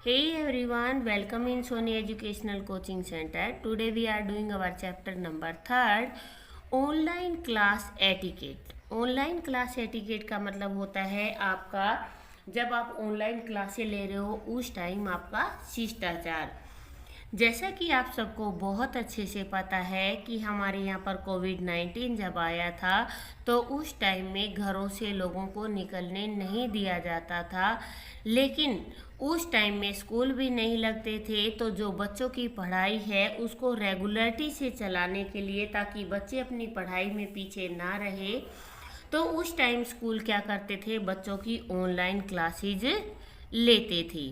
Hey everyone, welcome in Sony Educational Coaching Center. Today we are doing our chapter number 3, online class etiquette. Online class etiquette का मतलब होता है आपका जब आप ऑनलाइन क्लासें ले रहे हो उस टाइम आपका शिष्टाचार। जैसा कि आप सबको बहुत अच्छे से पता है कि हमारे यहाँ पर कोविड-19 जब आया था तो उस टाइम में घरों से लोगों को निकलने नहीं दिया जाता था, लेकिन उस टाइम में स्कूल भी नहीं लगते थे। तो जो बच्चों की पढ़ाई है उसको रेगुलरिटी से चलाने के लिए, ताकि बच्चे अपनी पढ़ाई में पीछे ना रहे, तो उस टाइम स्कूल क्या करते थे, बच्चों की ऑनलाइन क्लासेज लेते थे।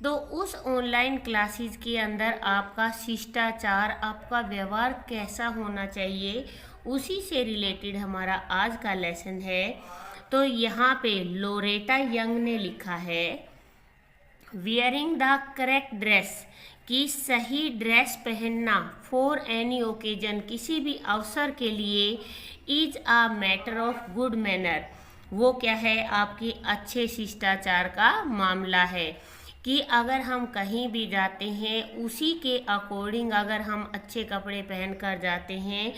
तो उस ऑनलाइन क्लासेस के अंदर आपका शिष्टाचार, आपका व्यवहार कैसा होना चाहिए, उसी से रिलेटेड हमारा आज का लेसन है। तो यहाँ पे लोरेटा यंग ने लिखा है, वियरिंग द करेक्ट ड्रेस, कि सही ड्रेस पहनना फॉर एनी ओकेजन, किसी भी अवसर के लिए, is a matter of good manner, वो क्या है, आपके अच्छे शिष्टाचार का मामला है। कि अगर हम कहीं भी जाते हैं उसी के अकॉर्डिंग अगर हम अच्छे कपड़े पहन कर जाते हैं,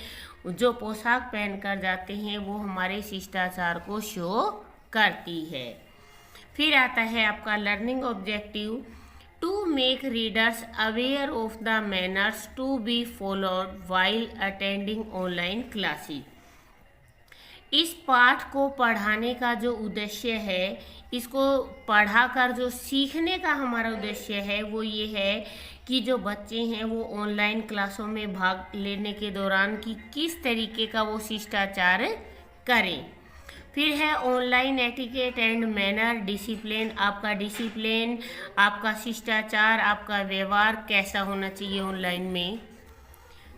जो पोशाक पहन कर जाते हैं, वो हमारे शिष्टाचार को शो करती है। फिर आता है आपका learning objective, to make readers aware of the manners to be followed while attending online classes. इस पाठ को पढ़ाने का जो उद्देश्य है, इसको पढ़ाकर जो सीखने का हमारा उद्देश्य है वो ये है कि जो बच्चे हैं वो ऑनलाइन क्लासों में भाग लेने के दौरान कि किस तरीके का वो शिष्टाचार करें। फिर है online etiquette and manner, discipline, आपका डिसिप्लिन, आपका शिष्टाचार, आपका व्यवहार कैसा होना चाहिए ऑनलाइन में।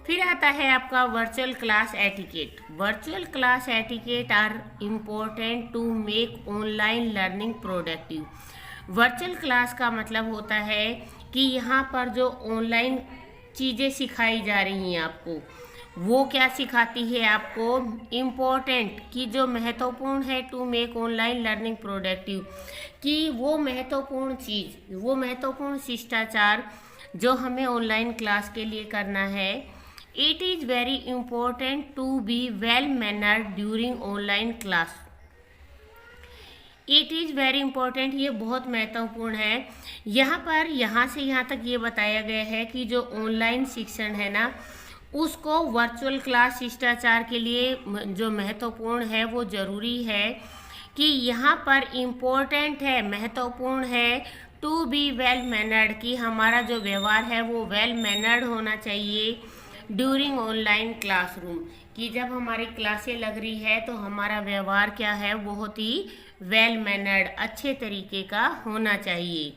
फिर आता है आपका virtual class etiquette. Virtual class etiquette are important to make online learning productive. Virtual class का मतलब होता है कि यहाँ पर जो ऑनलाइन चीज़ें सिखाई जा रही हैं आपको, वो क्या सिखाती है आपको, इम्पोर्टेंट, कि जो महत्वपूर्ण है, to make online learning productive, कि वो महत्वपूर्ण चीज़, वो महत्वपूर्ण शिष्टाचार जो हमें ऑनलाइन क्लास के लिए करना है। It is very important to be well mannered during online class. It is very important, ये बहुत महत्वपूर्ण है। यहाँ पर यहाँ से यहाँ तक ये बताया गया है कि जो ऑनलाइन शिक्षण है ना, उसको वर्चुअल क्लास शिष्टाचार के लिए जो महत्वपूर्ण है वो ज़रूरी है कि यहाँ पर इम्पोर्टेंट है, महत्वपूर्ण है, टू बी वेल मैनर्ड, कि हमारा जो व्यवहार है वो वेल मैनर्ड होना चाहिए ड्यूरिंग ऑनलाइन क्लासरूम, कि जब हमारी क्लासें लग रही है तो हमारा व्यवहार क्या है, बहुत ही वेल मैनर्ड, अच्छे तरीके का होना चाहिए।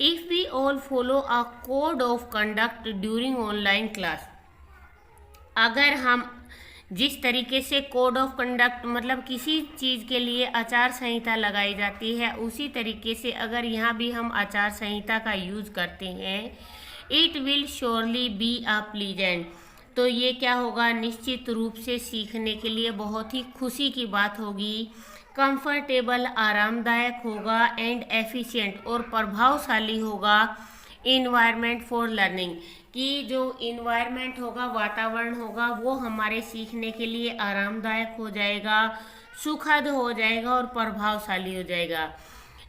If we all follow a code of conduct during online class, अगर हम जिस तरीके से कोड ऑफ कंडक्ट मतलब किसी चीज़ के लिए आचार संहिता लगाई जाती है, उसी तरीके से अगर यहाँ भी हम आचार संहिता का यूज़ करते हैं, it will surely be a pleasant, तो ये क्या होगा, निश्चित रूप से सीखने के लिए बहुत ही खुशी की बात होगी, कंफर्टेबल, आरामदायक होगा, एंड एफिशिएंट, और प्रभावशाली होगा, इन्वायरमेंट फॉर लर्निंग, कि जो इन्वायरमेंट होगा, वातावरण होगा, वो हमारे सीखने के लिए आरामदायक हो जाएगा, सुखद हो जाएगा और प्रभावशाली हो जाएगा।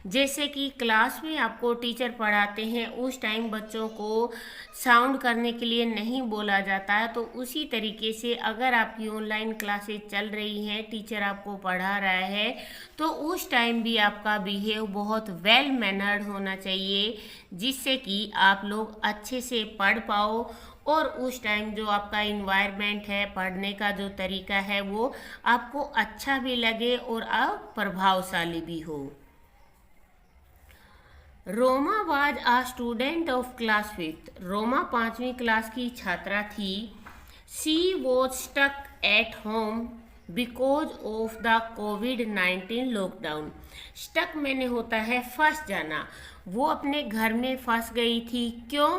जैसे कि क्लास में आपको टीचर पढ़ाते हैं, उस टाइम बच्चों को साउंड करने के लिए नहीं बोला जाता है, तो उसी तरीके से अगर आपकी ऑनलाइन क्लासेस चल रही हैं, टीचर आपको पढ़ा रहा है, तो उस टाइम भी आपका बिहेव बहुत वेल मैनर्ड होना चाहिए, जिससे कि आप लोग अच्छे से पढ़ पाओ, और उस टाइम जो आपका इन्वायरमेंट है, पढ़ने का जो तरीका है, वो आपको अच्छा भी लगे और आप प्रभावशाली भी हो। Roma was a student of class 5th। Roma 5वीं क्लास की छात्रा थी। She was stuck at home because of the कोविड-19 लॉकडाउन। स्टक मैंने होता है फंस जाना, वो अपने घर में फंस गई थी। क्यों?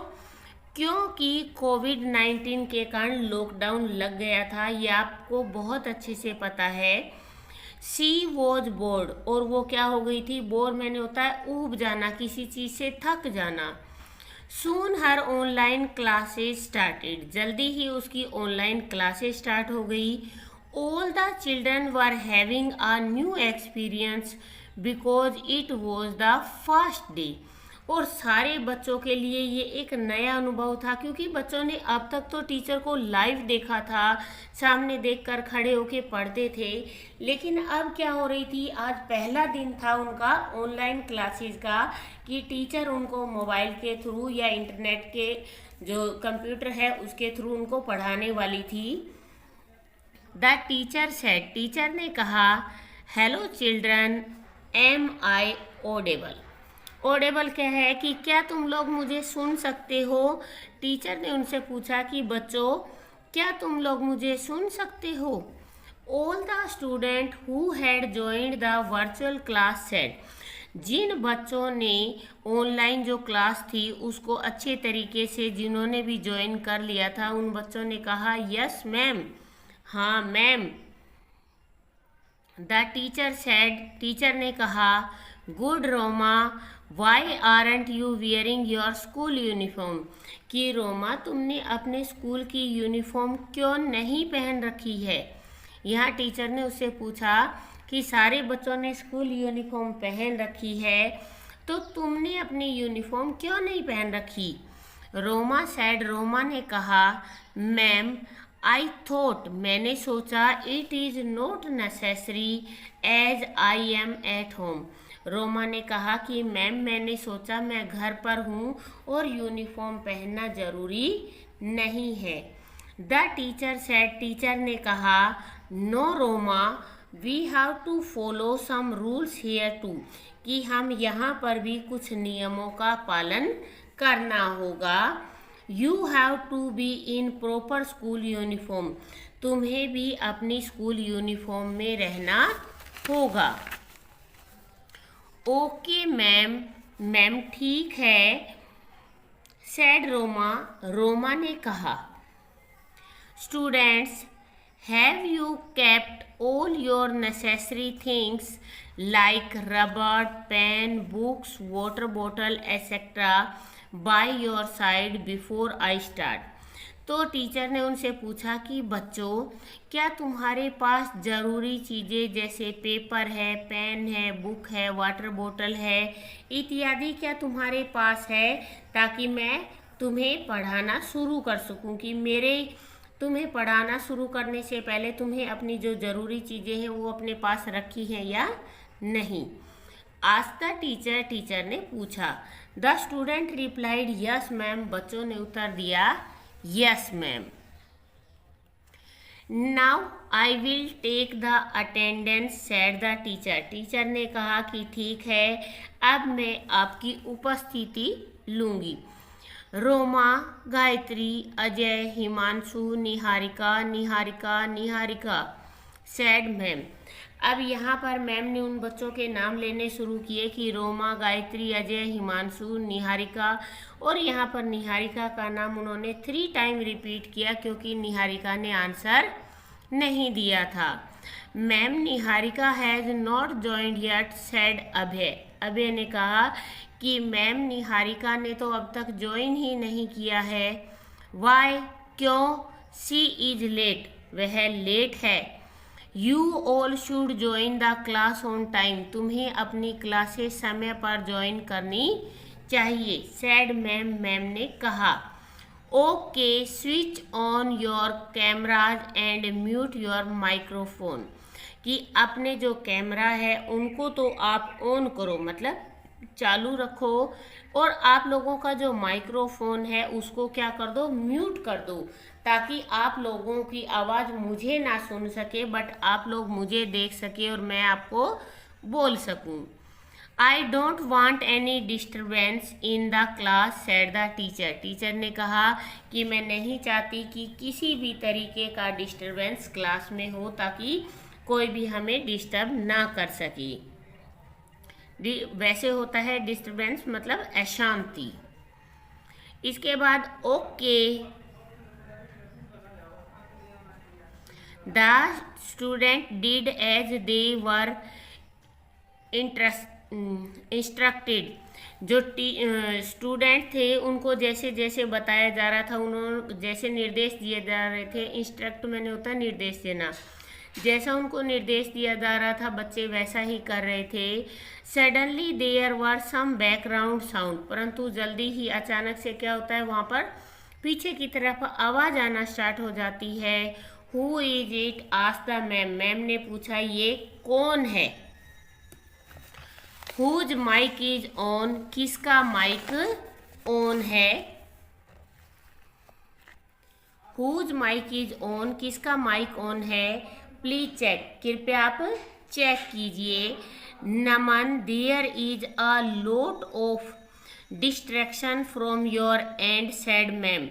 क्योंकि कोविड-19 के कारण लॉकडाउन लग गया था, ये आपको बहुत अच्छे से पता है। शी वॉज बोर्ड, और वो क्या हो गई थी? बोर मैंने होता है ऊब जाना, किसी चीज से थक जाना। सून हर ऑनलाइन क्लासेस स्टार्टेड, जल्दी ही उसकी ऑनलाइन क्लासेस स्टार्ट हो गई। All the children were having a new experience because it was the first day, और सारे बच्चों के लिए ये एक नया अनुभव था, क्योंकि बच्चों ने अब तक तो टीचर को लाइव देखा था, सामने देखकर खड़े होके पढ़ते थे, लेकिन अब क्या हो रही थी? आज पहला दिन था उनका ऑनलाइन क्लासेस का, कि टीचर उनको मोबाइल के थ्रू या इंटरनेट के जो कंप्यूटर है उसके थ्रू उनको पढ़ाने वाली थी। द टीचर सेड, टीचर ने कहा, hello children, M I audible. Audible क्या है? कि क्या तुम लोग मुझे सुन सकते हो? टीचर ने उनसे पूछा कि बच्चों, क्या तुम लोग मुझे सुन सकते हो? All the student who had joined the virtual class said, जिन बच्चों ने ऑनलाइन जो क्लास थी उसको अच्छे तरीके से जिन्होंने भी ज्वाइन कर लिया था, उन बच्चों ने कहा, यस मैम, हाँ ma'am. The teacher said, teacher ने कहा, good Roma, why aren't you wearing your school uniform, कि रोमा तुमने अपने स्कूल की यूनिफॉर्म क्यों नहीं पहन रखी है? यहाँ टीचर ने उससे पूछा कि सारे बच्चों ने स्कूल यूनिफॉर्म पहन रखी है, तो तुमने अपनी यूनिफॉर्म क्यों नहीं पहन रखी? रोमा सेड, रोमा ने कहा, मैम आई थॉट, मैंने सोचा, it is not necessary as I am at home. Roma ने कहा कि मैम मैंने सोचा, मैं घर पर हूँ और यूनिफॉर्म पहनना जरूरी नहीं है। द टीचर सेड, टीचर ने कहा, no Roma, we have to follow some rules here too, कि हम यहाँ पर भी कुछ नियमों का पालन करना होगा। You have to be in proper school uniform, तुम्हें भी अपनी स्कूल यूनिफॉर्म में रहना होगा। ओके मैम, मैम ठीक है। सेड रोमा, रोमा ने कहा। Students, have you kept all your necessary things like rubber, pen, books, water bottle etcetera by your side before I start. तो टीचर ने उनसे पूछा कि बच्चों, क्या तुम्हारे पास ज़रूरी चीज़ें जैसे पेपर है, पेन है, बुक है, वाटर बोतल है इत्यादि क्या तुम्हारे पास है, ताकि मैं तुम्हें पढ़ाना शुरू कर सकूं, कि मेरे तुम्हें पढ़ाना शुरू करने से पहले तुम्हें अपनी जो ज़रूरी चीज़ें हैं वो अपने पास रखी हैं या नहीं। आस्क द टीचर, टीचर ने पूछा। The student replied, yes ma'am, बच्चों ने उत्तर दिया, yes ma'am. Now I will take the attendance said the teacher, teacher ने कहा कि ठीक है, अब मैं आपकी उपस्थिति लूँगी। Roma, Gayatri, Ajay, Himanshu, Niharika, Niharika, Niharika said ma'am. अब यहाँ पर मैम ने उन बच्चों के नाम लेने शुरू किए कि रोमा, गायत्री, अजय, हिमांशु, निहारिका, और यहाँ पर निहारिका का नाम उन्होंने 3 टाइम रिपीट किया क्योंकि निहारिका ने आंसर नहीं दिया था। Ma'am, Niharika has not joined yet said Abhay, Abhay ने कहा कि मैम निहारिका ने तो अब तक ज्वाइन ही नहीं किया है। वाई, क्यों? शी इज लेट, वह लेट है। You all should join the class on time, तुम्हें अपनी क्लासेस समय पर ज्वाइन करनी चाहिए। सैड मैम, मैम ने कहा। Okay, switch on your cameras and mute your microphone, कि अपने जो कैमरा है उनको तो आप ऑन करो, मतलब चालू रखो, और आप लोगों का जो माइक्रोफोन है उसको क्या कर दो, म्यूट कर दो, ताकि आप लोगों की आवाज़ मुझे ना सुन सके बट आप लोग मुझे देख सके और मैं आपको बोल सकूं। I don't want any disturbance in the class said the teacher, teacher ने कहा कि मैं नहीं चाहती कि किसी भी तरीके का डिस्टर्बेंस क्लास में हो, ताकि कोई भी हमें डिस्टर्ब ना कर सके। वैसे होता है डिस्टर्बेंस मतलब अशांति। इसके बाद okay, the student did as they were instructed. जो स्टूडेंट थे उनको जैसे जैसे बताया जा रहा था, उन्होंने जैसे निर्देश दिए जा रहे थे, इंस्ट्रक्ट मैंने होता है निर्देश देना, जैसा उनको निर्देश दिया जा रहा था बच्चे वैसा ही कर रहे थे। Suddenly there were some background sound, परंतु जल्दी ही अचानक से क्या होता है, वहाँ पर पीछे की तरफ आवाज़ आना स्टार्ट हो जाती है। Who is it asked the ma'am, ma'am ने पूछा ये कौन है। हुज माइक इज ऑन, किसका माइक ऑन है। हुज माइक इज ऑन, किसका माइक ऑन है। प्लीज चेक, कृपया आप चेक कीजिए। Naman, there is a lot of distraction from your end said ma'am.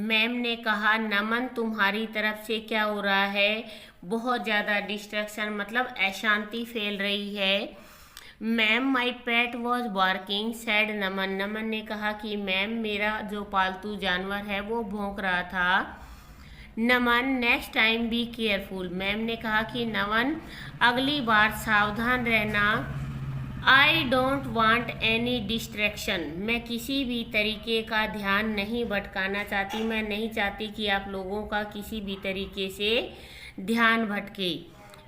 Ma'am ने कहा नमन तुम्हारी तरफ से क्या हो रहा है, बहुत ज़्यादा डिस्ट्रैक्शन मतलब अशांति फैल रही है। Ma'am my pet was barking said Naman, Naman ने कहा कि मैम मेरा जो पालतू जानवर है वो भौंक रहा था। Naman next time be careful, ma'am ने कहा कि नमन अगली बार सावधान रहना। I don't want any distraction, मैं किसी भी तरीके का ध्यान नहीं भटकाना चाहती, मैं नहीं चाहती कि आप लोगों का किसी भी तरीके से ध्यान भटके।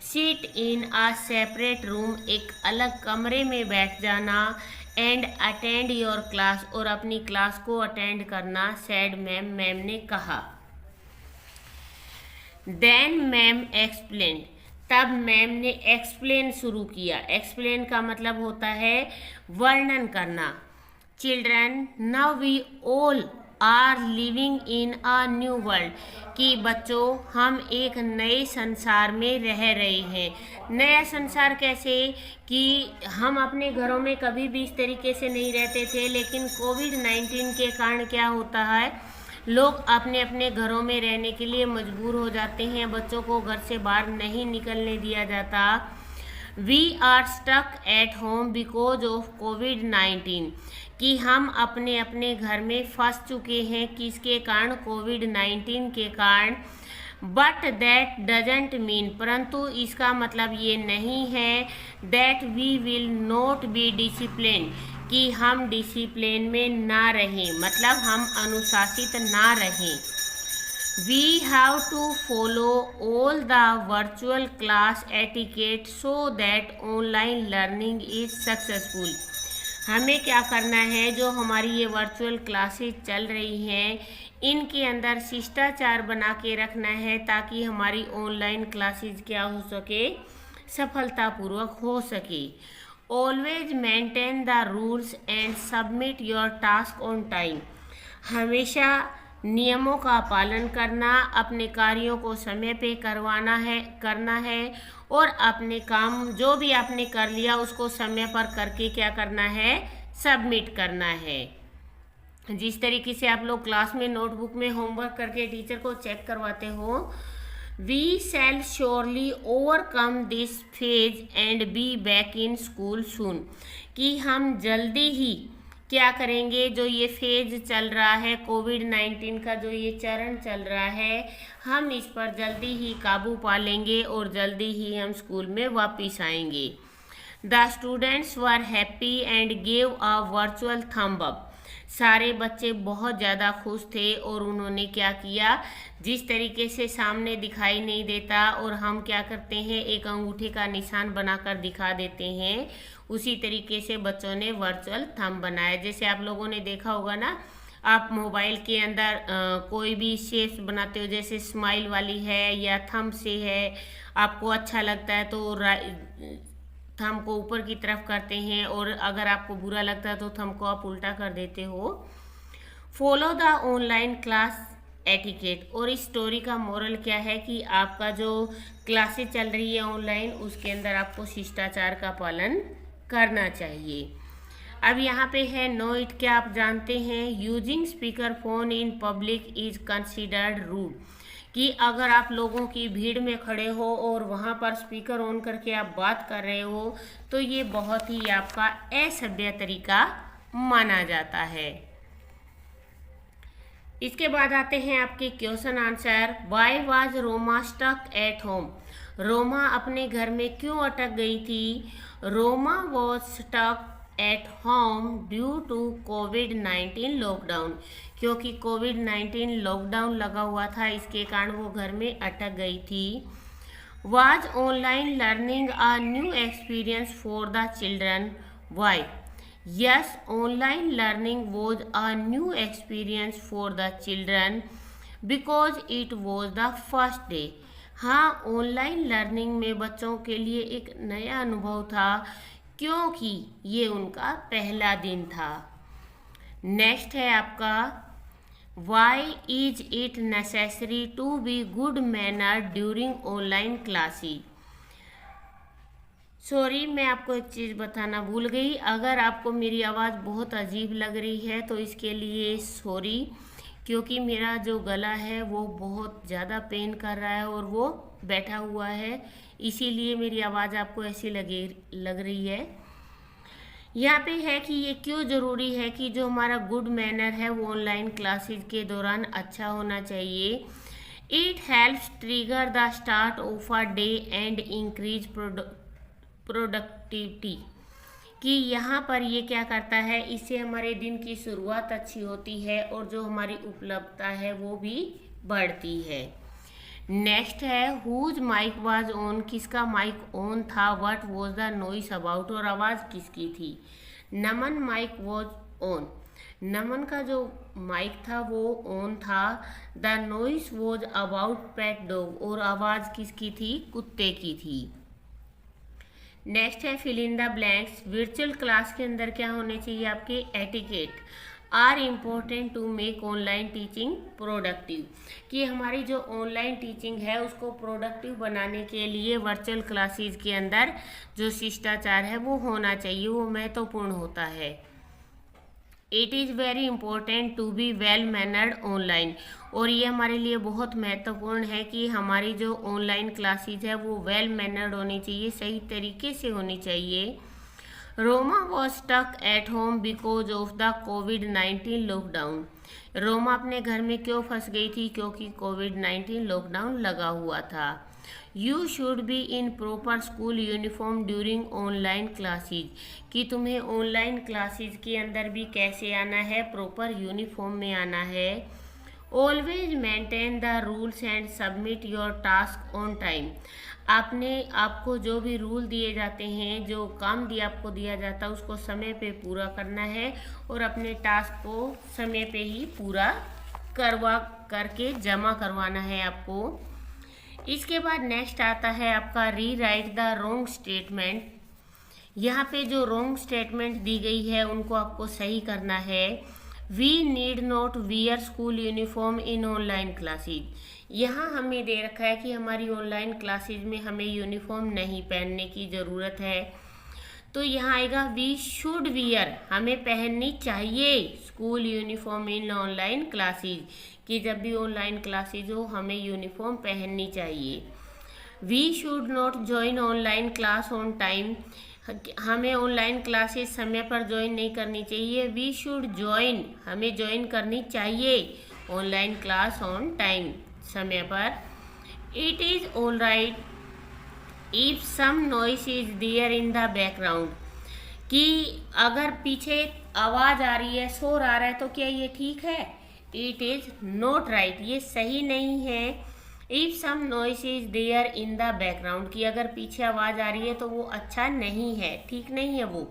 Sit in a separate room, एक अलग कमरे में बैठ जाना। एंड अटेंड योर क्लास, और अपनी क्लास को अटेंड करना। सैड मैम, मैम ने कहा। देन मैम एक्सप्लेन, तब मैम ने एक्सप्लेन शुरू किया। एक्सप्लेन का मतलब होता है वर्णन करना। Children now we all are living in a new world, कि बच्चों हम एक नए संसार में रह रहे हैं। नया संसार कैसे, कि हम अपने घरों में कभी भी इस तरीके से नहीं रहते थे, लेकिन कोविड-19 के कारण क्या होता है, लोग अपने अपने घरों में रहने के लिए मजबूर हो जाते हैं, बच्चों को घर से बाहर नहीं निकलने दिया जाता। We are stuck at home because of कोविड-19, कि हम अपने अपने घर में फंस चुके हैं, किसके कारण, कोविड-19 के कारण। बट दैट डजेंट मीन, परंतु इसका मतलब ये नहीं है that we will not be discipline, कि हम डिसिप्लिन में ना रहें, मतलब हम अनुशासित ना रहें। We have to follow all the virtual class etiquette so that online learning is successful. हमें क्या करना है, जो हमारी ये वर्चुअल क्लासेस चल रही हैं इनके अंदर शिष्टाचार बना के रखना है, ताकि हमारी ऑनलाइन क्लासेस क्या हो सके, सफलतापूर्वक हो सके। Always maintain the rules and submit your task on time, हमेशा नियमों का पालन करना, अपने कार्यों को समय पे करना है और अपने काम जो भी आपने कर लिया उसको समय पर करके क्या करना है, सबमिट करना है। जिस तरीके से आप लोग क्लास में नोटबुक में होमवर्क करके टीचर को चेक करवाते हो, we shall surely overcome this phase and be back in school soon, कि हम जल्दी ही क्या करेंगे, जो ये फेज चल रहा है कोविड-19 का, जो ये चरण चल रहा है, हम इस पर जल्दी ही काबू पा लेंगे और जल्दी ही हम स्कूल में वापस आएंगे। The students were happy and gave a virtual thumb up, सारे बच्चे बहुत ज़्यादा खुश थे और उन्होंने क्या किया, जिस तरीके से सामने दिखाई नहीं देता और हम क्या करते हैं, एक अंगूठे का निशान बनाकर दिखा देते हैं, उसी तरीके से बच्चों ने वर्चुअल थंब बनाया। जैसे आप लोगों ने देखा होगा ना, आप मोबाइल के अंदर कोई भी शेप्स बनाते हो, जैसे स्माइल वाली है या थंब से है, आपको अच्छा लगता है तो थंब को ऊपर की तरफ करते हैं, और अगर आपको बुरा लगता है तो थंब को आप उल्टा कर देते हो। Follow the online class etiquette, और इस स्टोरी का मोरल क्या है कि आपका जो क्लासेस चल रही है ऑनलाइन उसके अंदर आपको शिष्टाचार का पालन करना चाहिए। अब यहाँ पे है नो इट, क्या आप जानते हैं, using speaker phone in public is considered rude, कि अगर आप लोगों की भीड़ में खड़े हो और वहाँ पर स्पीकर ऑन करके आप बात कर रहे हो तो ये बहुत ही आपका असभ्य तरीका माना जाता है। इसके बाद आते हैं आपके question answer. Why was Roma stuck at home? Roma अपने घर में क्यों अटक गई थी? Roma was stuck at home due to कोविड-19 लॉकडाउन। क्योंकि कोविड-19 लॉकडाउन लगा हुआ था, इसके कारण वो घर में अटक गई थी। Was online learning a new experience for the children? Why? Yes, online learning was a new experience for the children because it was the first day. हाँ, ऑनलाइन लर्निंग में बच्चों के लिए एक नया अनुभव था क्योंकि ये उनका पहला दिन था। नेक्स्ट है आपका, why is it necessary to be good manner during online classes? Sorry, मैं आपको एक चीज़ बताना भूल गई। अगर आपको मेरी आवाज़ बहुत अजीब लग रही है तो इसके लिए सॉरी, क्योंकि मेरा जो गला है वो बहुत ज़्यादा पेन कर रहा है और वो बैठा हुआ है, इसीलिए मेरी आवाज़ आपको ऐसी लग रही है। यहाँ पे है कि ये क्यों ज़रूरी है कि जो हमारा गुड मैनर है वो ऑनलाइन क्लासेस के दौरान अच्छा होना चाहिए। It helps trigger the start of a day and increase productivity. कि यहाँ पर ये क्या करता है, इससे हमारे दिन की शुरुआत अच्छी होती है और जो हमारी उपलब्धता है वो भी बढ़ती है। नेक्स्ट है, हुज माइक वाज ऑन? किसका माइक ऑन था? What was the noise about? और आवाज़ किसकी थी? Naman mic was on. Naman का जो माइक था वो ऑन था। The noise was about pet dog. और आवाज़ किसकी थी? कुत्ते की थी। नेक्स्ट है, fill in the blanks. Virtual class के अंदर क्या होने चाहिए आपके? Etiquette are important to make online teaching productive. कि हमारी जो ऑनलाइन टीचिंग है उसको प्रोडक्टिव बनाने के लिए वर्चुअल क्लासेस के अंदर जो शिष्टाचार है वो होना चाहिए, वो महत्वपूर्ण होता है। It is very important to be well mannered online. और ये हमारे लिए बहुत महत्वपूर्ण है कि हमारी जो ऑनलाइन क्लासेस है वो वेल मैनर्ड होनी चाहिए, सही तरीके से होनी चाहिए। Roma was stuck at home because of the कोविड-19 लॉकडाउन। रोमा अपने घर में क्यों फंस गई थी? क्योंकि कोविड-19 लॉकडाउन लगा हुआ था। You should be in proper school uniform during online classes. कि तुम्हें ऑनलाइन क्लासेज के अंदर भी कैसे आना है? प्रॉपर यूनिफॉर्म में आना है। Always maintain the rules and submit your task on time. आपको जो भी रूल दिए जाते हैं, जो काम आपको दिया जाता है उसको समय पे पूरा करना है और अपने टास्क को समय पे ही पूरा करके जमा करवाना है आपको। इसके बाद नेक्स्ट आता है आपका, री राइट द रॉन्ग स्टेटमेंट। यहाँ पे जो रॉन्ग स्टेटमेंट दी गई है उनको आपको सही करना है। We need not wear school uniform in online classes. यहाँ हमें दे रखा है कि हमारी ऑनलाइन क्लासेज में हमें यूनिफॉर्म नहीं पहनने की ज़रूरत है, तो यहाँ आएगा वी शुड वियर, हमें पहननी चाहिए school uniform in online classes. कि जब भी ऑनलाइन क्लासेज हो हमें यूनिफॉर्म पहननी चाहिए। We should not join online class on time. हमें ऑनलाइन क्लासेस समय पर ज्वाइन नहीं करनी चाहिए। वी शुड ज्वाइन, हमें ज्वाइन करनी चाहिए ऑनलाइन क्लास ऑन टाइम, समय पर। It is all right if some noise is there in the background. कि अगर पीछे आवाज़ आ रही है, शोर आ रहा है, तो क्या ये ठीक है? इट इज़ नॉट राइट, ये सही नहीं है। If some noise is there in the background, कि अगर पीछे आवाज़ आ रही है तो वो अच्छा नहीं है, ठीक नहीं है वो।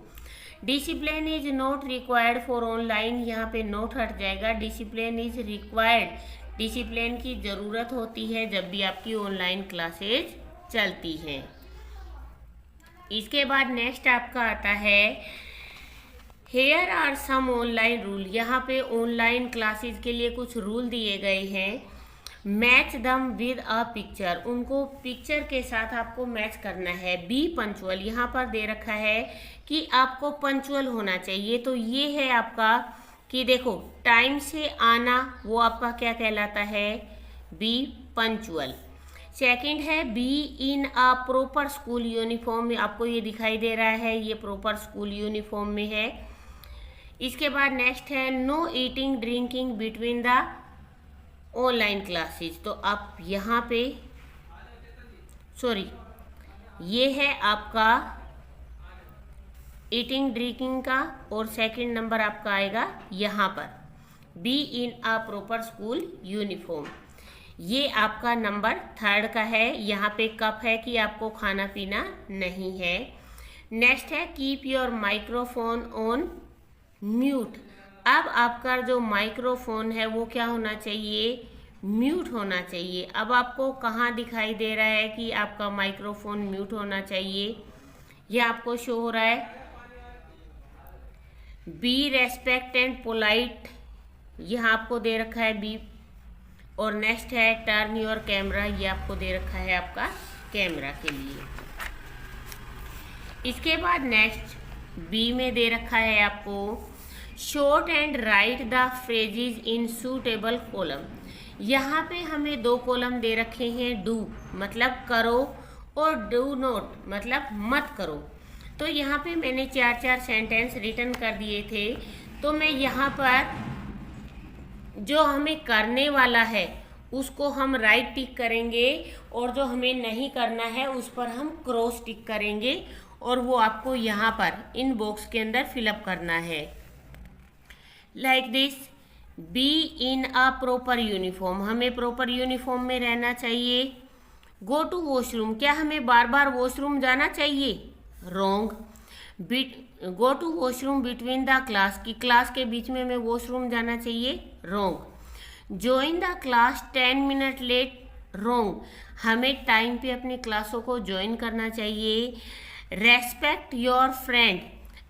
Discipline is not required for online, यहाँ पे नोट हट जाएगा। डिसिप्लिन इज रिक्वायर्ड, डिसिप्लिन की ज़रूरत होती है जब भी आपकी ऑनलाइन क्लासेज चलती हैं। इसके बाद नेक्स्ट आपका आता है, here are some online rule. यहाँ पे ऑनलाइन क्लासेज के लिए कुछ रूल दिए गए हैं। मैच दम विद अ पिक्चर, उनको पिक्चर के साथ आपको मैच करना है। बी पंचुअल, यहाँ पर दे रखा है कि आपको पंचुअल होना चाहिए, तो ये है आपका कि देखो टाइम से आना, वो आपका क्या कहलाता है? Be punctual. सेकंड है be in a proper school uniform में, आपको ये दिखाई दे रहा है, ये प्रॉपर स्कूल यूनिफॉर्म में है। इसके बाद नेक्स्ट है no eating drinking between the online classes. तो आप यहाँ पे ये है आपका ईटिंग ड्रिंकिंग का, और सेकंड नंबर आपका आएगा यहाँ पर B in a proper school uniform. ये आपका नंबर थर्ड का है। यहाँ पे कप है कि आपको खाना पीना नहीं है। नेक्स्ट है keep your microphone on mute. अब आपका जो माइक्रोफोन है वो क्या होना चाहिए, म्यूट होना चाहिए। अब आपको कहाँ दिखाई दे रहा है कि आपका माइक्रोफोन म्यूट होना चाहिए, ये आपको शो हो रहा है। बी रेस्पेक्ट एंड पोलाइट, यहाँ आपको दे रखा है बी। और नेक्स्ट है टर्न योर कैमरा, ये आपको दे रखा है आपका कैमरा के लिए। इसके बाद नेक्स्ट बी में दे रखा है आपको short and right the phrases in suitable column. यहाँ पे हमें दो कॉलम दे रखे हैं, डू मतलब करो और डू नॉट मतलब मत करो। तो यहाँ पे मैंने 4 सेंटेंस रिटन कर दिए थे। तो मैं यहाँ पर जो हमें करने वाला है उसको हम राइट टिक करेंगे, और जो हमें नहीं करना है उस पर हम क्रॉस टिक करेंगे, और वो आपको यहाँ पर इन बॉक्स के अंदर फिलअप करना है। Like this, B in a proper uniform, हमें प्रॉपर यूनिफॉर्म में रहना चाहिए। गो टू वॉशरूम, क्या हमें बार बार वॉशरूम जाना चाहिए, wrong. Go to washroom between the class, की क्लास के बीच में हमें वॉशरूम जाना चाहिए, wrong. Join the class 10 minute late, wrong, हमें टाइम पे अपनी क्लासों को ज्वाइन करना चाहिए। रेस्पेक्ट योर फ्रेंड,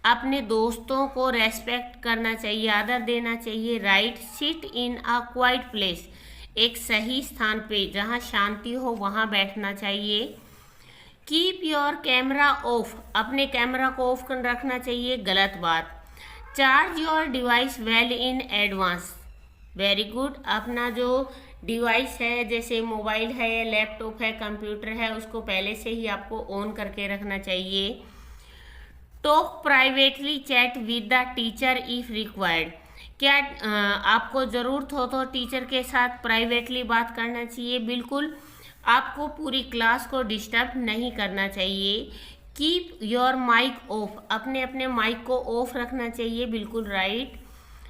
अपने दोस्तों को रेस्पेक्ट करना चाहिए, आदर देना चाहिए। Right, sit in a quite place, एक सही स्थान पे जहाँ शांति हो वहाँ बैठना चाहिए। कीप योर कैमरा ऑफ, अपने कैमरा को ऑफ कर रखना चाहिए, गलत बात। Charge your device well in advance, very good, अपना जो डिवाइस है जैसे मोबाइल है या लैपटॉप है कंप्यूटर है उसको पहले से ही आपको ऑन करके रखना चाहिए। Talk privately chat with the teacher if required, क्या आपको ज़रूरत हो तो टीचर के साथ प्राइवेटली बात करना चाहिए, बिल्कुल आपको पूरी क्लास को डिस्टर्ब नहीं करना चाहिए। कीप योर माइक ऑफ, अपने अपने माइक को ऑफ रखना चाहिए, बिल्कुल right.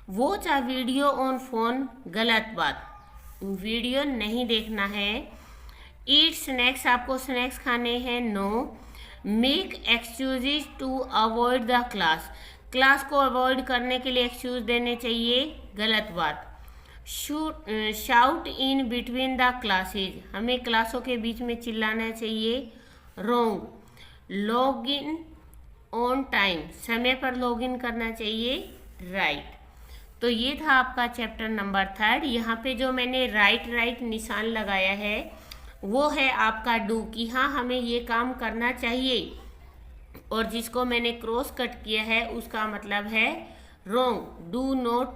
Watch a video on phone, गलत बात, वीडियो नहीं देखना है। ईट स्नैक्स, आपको स्नैक्स खाने हैं, no. Make excuses to avoid the class, class को अवॉइड करने के लिए एक्सक्यूज देने चाहिए, गलत बात। Shout in between the classes, हमें क्लासों के बीच में चिल्लाना चाहिए, wrong. Log in on time, समय पर लॉग इन करना चाहिए, राइट। तो ये था आपका चैप्टर नंबर 3। यहाँ पे जो मैंने राइट निशान लगाया है वो है आपका डू, कि हाँ हमें ये काम करना चाहिए, और जिसको मैंने क्रॉस कट किया है उसका मतलब है रॉन्ग, डू नॉट,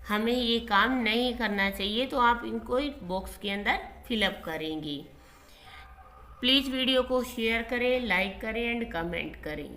हमें ये काम नहीं करना चाहिए। तो आप इनको बॉक्स के अंदर फिलअप करेंगे। प्लीज़ वीडियो को शेयर करें, लाइक करें एंड कमेंट करें।